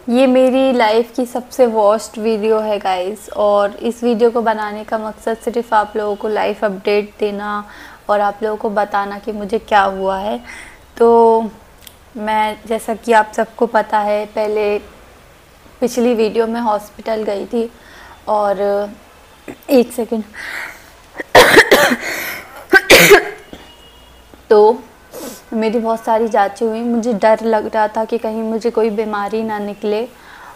ये मेरी लाइफ की सबसे वर्स्ट वीडियो है गाइस। और इस वीडियो को बनाने का मकसद सिर्फ आप लोगों को लाइफ अपडेट देना और आप लोगों को बताना कि मुझे क्या हुआ है। तो मैं, जैसा कि आप सबको पता है, पहले पिछली वीडियो में हॉस्पिटल गई थी। और एक सेकेंड। तो मेरी बहुत सारी जांचें हुई। मुझे डर लग रहा था कि कहीं मुझे कोई बीमारी ना निकले।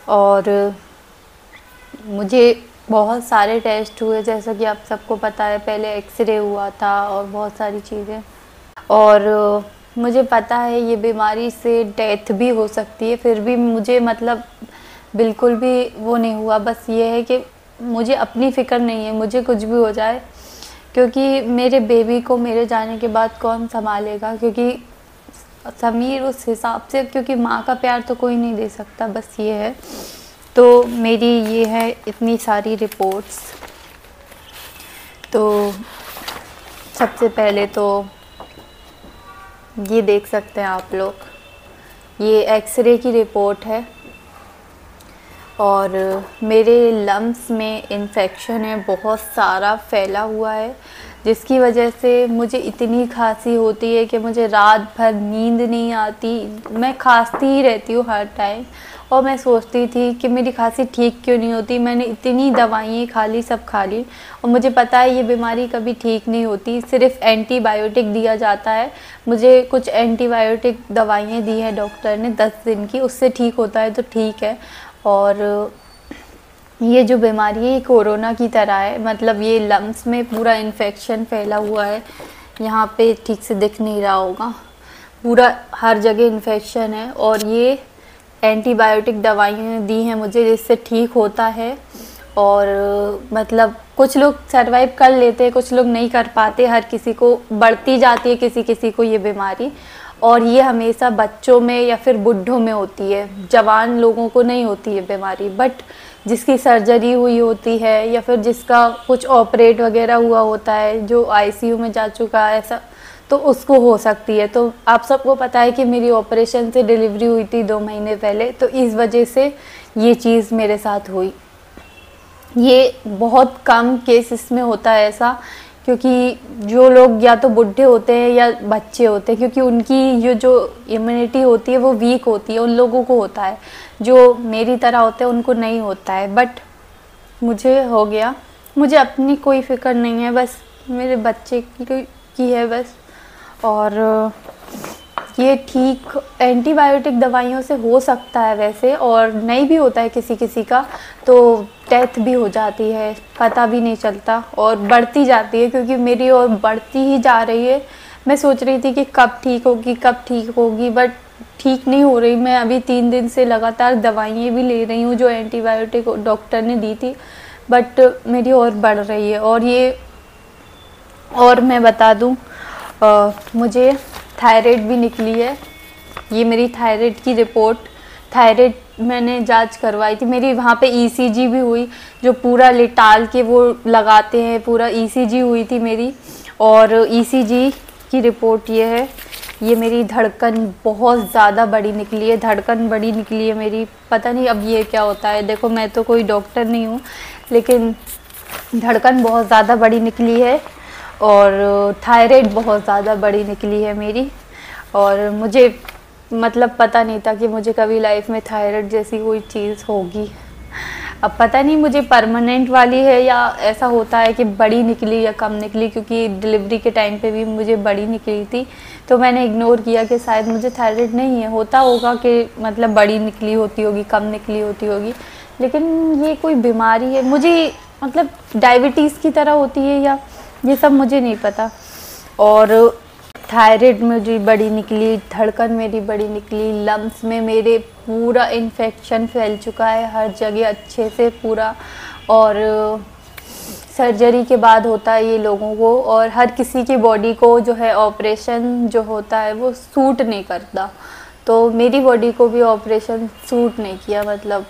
और मुझे बहुत सारे टेस्ट हुए, जैसा कि आप सबको पता है। पहले एक्सरे हुआ था और बहुत सारी चीज़ें। और मुझे पता है ये बीमारी से डेथ भी हो सकती है, फिर भी मुझे मतलब बिल्कुल भी वो नहीं हुआ। बस ये है कि मुझे अपनी फ़िक्र नहीं है, मुझे कुछ भी हो जाए, क्योंकि मेरे बेबी को मेरे जाने के बाद कौन संभालेगा। क्योंकि समीर उस हिसाब से, क्योंकि माँ का प्यार तो कोई नहीं दे सकता, बस ये है। तो मेरी ये है इतनी सारी रिपोर्ट्स। तो सबसे पहले तो ये देख सकते हैं आप लोग, ये एक्सरे की रिपोर्ट है। और मेरे लम्स में इन्फेक्शन है, बहुत सारा फैला हुआ है, जिसकी वजह से मुझे इतनी खांसी होती है कि मुझे रात भर नींद नहीं आती। मैं खांसती ही रहती हूँ हर टाइम। और मैं सोचती थी कि मेरी खांसी ठीक क्यों नहीं होती। मैंने इतनी दवाइयाँ खा ली, सब खा ली, और मुझे पता है ये बीमारी कभी ठीक नहीं होती। सिर्फ एंटीबायोटिक दिया जाता है। मुझे कुछ एंटीबायोटिक दवाइयाँ दी है डॉक्टर ने 10 दिन की, उससे ठीक होता है तो ठीक है। और ये जो बीमारी है ये कोरोना की तरह है, मतलब ये लम्स में पूरा इन्फेक्शन फैला हुआ है। यहाँ पे ठीक से दिख नहीं रहा होगा, पूरा हर जगह इन्फेक्शन है। और ये एंटीबायोटिक दवाइयाँ दी हैं मुझे, जिससे ठीक होता है। और मतलब कुछ लोग सरवाइव कर लेते हैं, कुछ लोग नहीं कर पाते। हर किसी को बढ़ती जाती है, किसी किसी को ये बीमारी। और ये हमेशा बच्चों में या फिर बुढ़ों में होती है, जवान लोगों को नहीं होती है बीमारी। बट जिसकी सर्जरी हुई होती है या फिर जिसका कुछ ऑपरेट वगैरह हुआ होता है, जो आईसीयू में जा चुका है ऐसा, तो उसको हो सकती है। तो आप सबको पता है कि मेरी ऑपरेशन से डिलीवरी हुई थी 2 महीने पहले, तो इस वजह से ये चीज़ मेरे साथ हुई। ये बहुत कम केसेस में होता है ऐसा, क्योंकि जो लोग या तो बुढ़े होते हैं या बच्चे होते हैं, क्योंकि उनकी ये जो इम्यूनिटी होती है वो वीक होती है, उन लोगों को होता है। जो मेरी तरह होते हैं उनको नहीं होता है। बट मुझे हो गया। मुझे अपनी कोई फ़िक्र नहीं है, बस मेरे बच्चे की है बस। और ये ठीक एंटीबायोटिक दवाइयों से हो सकता है वैसे, और नहीं भी होता है किसी किसी का, तो डेथ भी हो जाती है, पता भी नहीं चलता। और बढ़ती जाती है, क्योंकि मेरी और बढ़ती ही जा रही है। मैं सोच रही थी कि कब ठीक होगी, कब ठीक होगी, बट ठीक नहीं हो रही। मैं अभी 3 दिन से लगातार दवाइयाँ भी ले रही हूँ जो एंटीबायोटिक डॉक्टर ने दी थी, बट मेरी और बढ़ रही है। और ये, और मैं बता दूँ, मुझे थायराइड भी निकली है। ये मेरी थायराइड की रिपोर्ट, थायराइड मैंने जांच करवाई थी। मेरी वहाँ पे ईसीजी भी हुई, जो पूरा लिटाल के वो लगाते हैं, पूरा ईसीजी हुई थी मेरी। और ईसीजी की रिपोर्ट ये है। ये मेरी धड़कन बहुत ज़्यादा बड़ी निकली है, धड़कन बड़ी निकली है मेरी। पता नहीं अब ये क्या होता है। देखो, मैं तो कोई डॉक्टर नहीं हूँ, लेकिन धड़कन बहुत ज़्यादा बड़ी निकली है। और थायराइड बहुत ज़्यादा बड़ी निकली है मेरी। और मुझे मतलब पता नहीं था कि मुझे कभी लाइफ में थायराइड जैसी कोई चीज़ होगी। अब पता नहीं मुझे परमानेंट वाली है या ऐसा होता है कि बड़ी निकली या कम निकली, क्योंकि डिलीवरी के टाइम पे भी मुझे बड़ी निकली थी, तो मैंने इग्नोर किया कि शायद मुझे थायराइड नहीं है। होता होगा कि मतलब बड़ी निकली होती होगी, कम निकली होती होगी, लेकिन ये कोई बीमारी है मुझे, मतलब डायबिटीज़ की तरह होती है या ये सब मुझे नहीं पता। और थायराइड मुझे बड़ी निकली, धड़कन मेरी बड़ी निकली, लम्स में मेरे पूरा इन्फेक्शन फैल चुका है हर जगह अच्छे से पूरा। और सर्जरी के बाद होता है ये लोगों को, और हर किसी की बॉडी को जो है ऑपरेशन जो होता है वो सूट नहीं करता। तो मेरी बॉडी को भी ऑपरेशन सूट नहीं किया, मतलब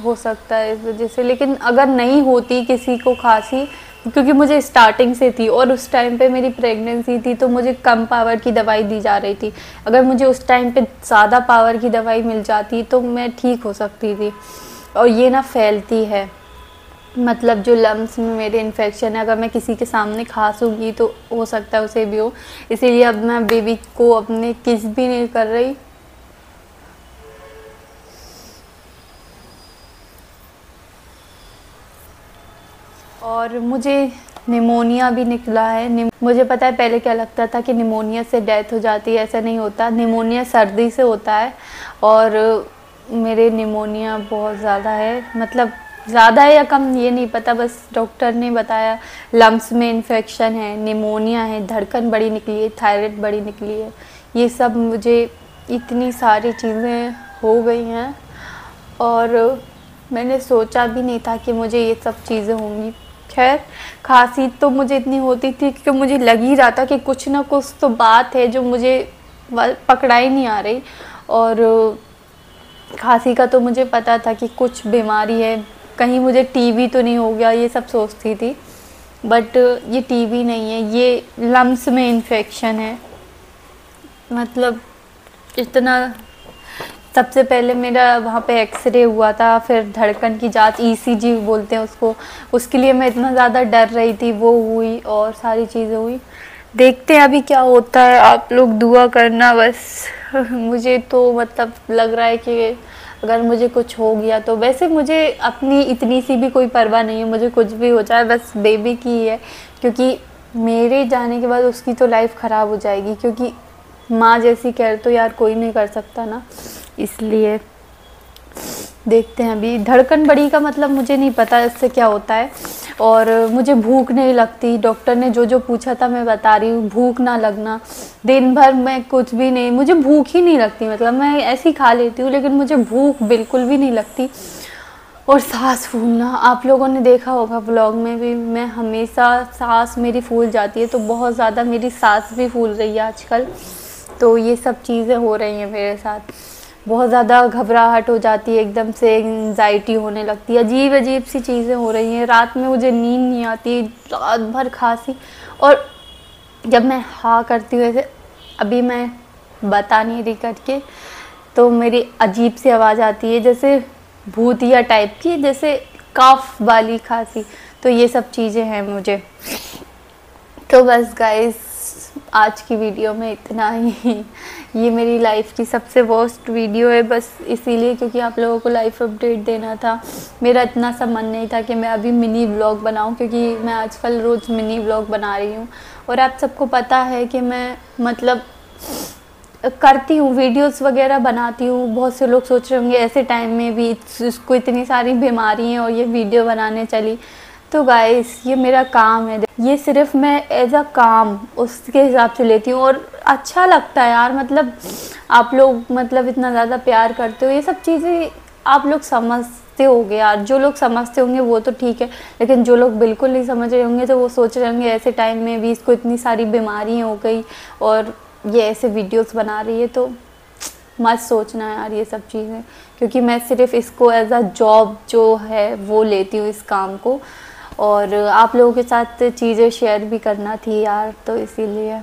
हो सकता है इस वजह से। लेकिन अगर नहीं होती किसी को खांसी, क्योंकि मुझे स्टार्टिंग से थी और उस टाइम पे मेरी प्रेगनेंसी थी, तो मुझे कम पावर की दवाई दी जा रही थी। अगर मुझे उस टाइम पे ज़्यादा पावर की दवाई मिल जाती तो मैं ठीक हो सकती थी। और ये ना फैलती है, मतलब जो लम्स में मेरे इन्फेक्शन है, अगर मैं किसी के सामने खांसूंगी तो हो सकता है उसे भी हो। इसीलिए अब मैं बेबी को अपने किस भी नहीं कर रही। और मुझे निमोनिया भी निकला है। मुझे पता है पहले क्या लगता था कि निमोनिया से डेथ हो जाती है, ऐसा नहीं होता। निमोनिया सर्दी से होता है और मेरे निमोनिया बहुत ज़्यादा है, मतलब ज़्यादा है या कम ये नहीं पता, बस डॉक्टर ने बताया लम्स में इन्फेक्शन है, निमोनिया है, धड़कन बड़ी निकली है, थायराइड बड़ी निकली है। ये सब मुझे इतनी सारी चीज़ें हो गई हैं और मैंने सोचा भी नहीं था कि मुझे ये सब चीज़ें होंगी। खैर, खांसी तो मुझे इतनी होती थी कि मुझे लग ही रहा था कि कुछ ना कुछ तो बात है जो मुझे पकड़ा ही नहीं आ रही। और खांसी का तो मुझे पता था कि कुछ बीमारी है, कहीं मुझे टीबी तो नहीं हो गया, ये सब सोचती थी। बट ये टीबी नहीं है, ये लम्स में इन्फेक्शन है। मतलब इतना, सबसे पहले मेरा वहाँ पे एक्सरे हुआ था, फिर धड़कन की जांच ईसीजी बोलते हैं उसको, उसके लिए मैं इतना ज़्यादा डर रही थी, वो हुई और सारी चीज़ें हुई। देखते हैं अभी क्या होता है, आप लोग दुआ करना बस। मुझे तो मतलब लग रहा है कि अगर मुझे कुछ हो गया तो, वैसे मुझे अपनी इतनी सी भी कोई परवाह नहीं है, मुझे कुछ भी हो जाए, बस बेबी की ही है। क्योंकि मेरे जाने के बाद उसकी तो लाइफ ख़राब हो जाएगी, क्योंकि माँ जैसी केयर तो यार कोई नहीं कर सकता ना। इसलिए देखते हैं। अभी धड़कन बढ़ी का मतलब मुझे नहीं पता इससे क्या होता है। और मुझे भूख नहीं लगती, डॉक्टर ने जो जो पूछा था मैं बता रही हूँ। भूख ना लगना, दिन भर मैं कुछ भी नहीं, मुझे भूख ही नहीं लगती, मतलब मैं ऐसे ही खा लेती हूँ लेकिन मुझे भूख बिल्कुल भी नहीं लगती। और सांस फूलना, आप लोगों ने देखा होगा व्लॉग में भी, मैं हमेशा सांस मेरी फूल जाती है, तो बहुत ज़्यादा मेरी सांस भी फूल रही है आजकल। तो ये सब चीज़ें हो रही हैं मेरे साथ। बहुत ज़्यादा घबराहट हो जाती है, एकदम से एंजाइटी होने लगती है, अजीब अजीब सी चीज़ें हो रही हैं। रात में मुझे नींद नहीं आती, रात भर खांसी। और जब मैं हाँ करती हूँ ऐसे, अभी मैं बता नहीं रही करके, तो मेरी अजीब सी आवाज़ आती है जैसे भूतिया टाइप की, जैसे कफ वाली खांसी। तो ये सब चीज़ें हैं मुझे। तो बस गाइस, आज की वीडियो में इतना ही। ये मेरी लाइफ की सबसे वर्स्ट वीडियो है, बस इसीलिए क्योंकि आप लोगों को लाइफ अपडेट देना था। मेरा इतना सा मन नहीं था कि मैं अभी मिनी व्लॉग बनाऊं, क्योंकि मैं आजकल रोज़ मिनी व्लॉग बना रही हूँ। और आप सबको पता है कि मैं मतलब करती हूँ, वीडियोस वगैरह बनाती हूँ। बहुत से लोग सोच रहे होंगे ऐसे टाइम में भी इसको इतनी सारी बीमारी हैं और ये वीडियो बनाने चली। तो गाइस, ये मेरा काम है, ये सिर्फ मैं एज अ काम उसके हिसाब से लेती हूँ। और अच्छा लगता है यार, मतलब आप लोग मतलब इतना ज़्यादा प्यार करते हो, ये सब चीज़ें आप लोग समझते होंगे यार। जो लोग समझते होंगे वो तो ठीक है, लेकिन जो लोग बिल्कुल नहीं समझ रहे होंगे तो वो सोच रहे होंगे ऐसे टाइम में भी इसको इतनी सारी बीमारी हो गई और ये ऐसे वीडियोस बना रही है। तो मत सोचना यार ये सब चीज़ें, क्योंकि मैं सिर्फ इसको एज अ जॉब जो है वो लेती हूँ, इस काम को। और आप लोगों के साथ चीज़ें शेयर भी करना थी यार, तो इसीलिए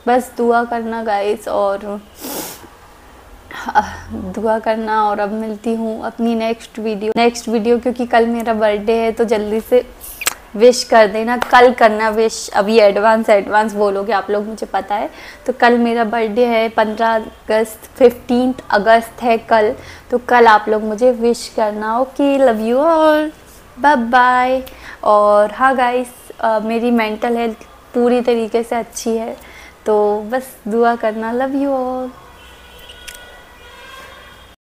बस दुआ करना गाइस, और दुआ करना। और अब मिलती हूँ अपनी नेक्स्ट वीडियो, क्योंकि कल मेरा बर्थडे है, तो जल्दी से विश कर देना, कल करना विश। अभी एडवांस बोलोगे आप लोग, मुझे पता है। तो कल मेरा बर्थडे है, 15 अगस्त, 15 अगस्त है कल। तो कल आप लोग मुझे विश करना। Okay, love you all, bye bye. और हाँ गाइस, मेरी मेंटल हेल्थ पूरी तरीके से अच्छी है, तो बस दुआ करना। Love you all.